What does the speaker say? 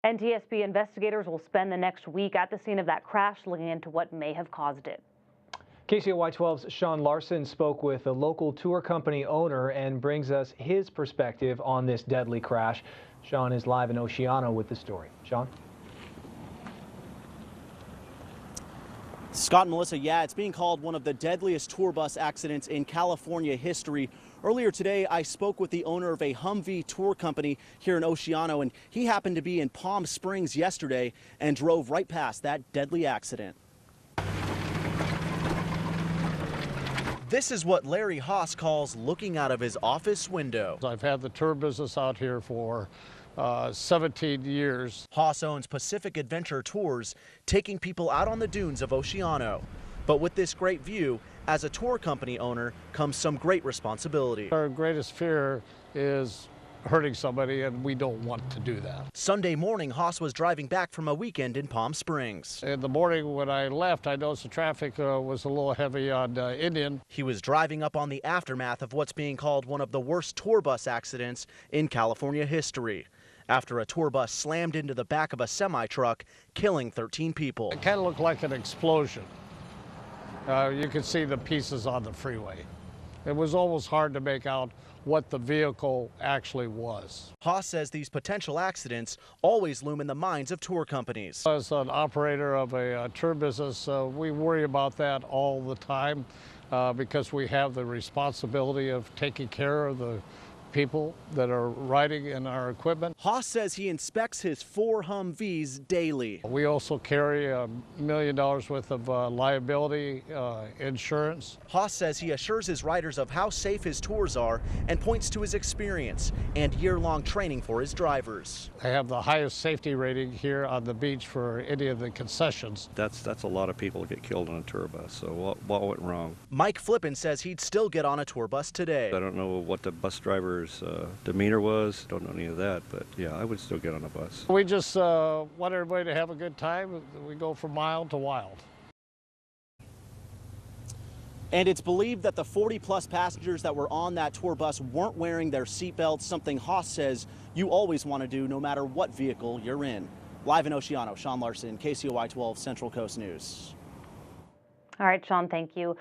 NTSB investigators will spend the next week at the scene of that crash looking into what may have caused it. KCOY 12's Sean Larson spoke with a local tour company owner and brings us his perspective on this deadly crash. Sean is live in Oceano with the story. Sean? Scott and Melissa, yeah, it's being called one of the deadliest tour bus accidents in California history. Earlier today, I spoke with the owner of a Humvee tour company here in Oceano, and he happened to be in Palm Springs yesterday and drove right past that deadly accident. This is what Larry Haas calls looking out of his office window. I've had the tour business out here for 17 years. Haas owns Pacific Adventure Tours, taking people out on the dunes of Oceano. But with this great view, as a tour company owner comes some great responsibility. Our greatest fear is hurting somebody, and we don't want to do that. Sunday morning, Haas was driving back from a weekend in Palm Springs. In the morning when I left, I noticed the traffic was a little heavy on Indian. He was driving up on the aftermath of what's being called one of the worst tour bus accidents in California history, after a tour bus slammed into the back of a semi-truck, killing 13 people. It kind of looked like an explosion. You could see the pieces on the freeway. It was almost hard to make out what the vehicle actually was. Haas says these potential accidents always loom in the minds of tour companies. As an operator of a tour business, we worry about that all the time because we have the responsibility of taking care of the people that are riding in our equipment. Haas says he inspects his 4 Humvees daily. We also carry $1 million worth of liability insurance. Haas says he assures his riders of how safe his tours are and points to his experience and year-long training for his drivers. I have the highest safety rating here on the beach for any of the concessions. That's a lot of people get killed on a tour bus, so what went wrong? Mike Flippin says he'd still get on a tour bus today. I don't know what the bus driver's demeanor was, don't know any of that, but yeah, I would still get on a bus. We just want everybody to have a good time. We go from mild to wild. And it's believed that the 40-plus passengers that were on that tour bus weren't wearing their seatbelts, something Haas says you always want to do no matter what vehicle you're in. Live in Oceano, Sean Larson, KCOY 12 Central Coast News. All right, Sean, thank you.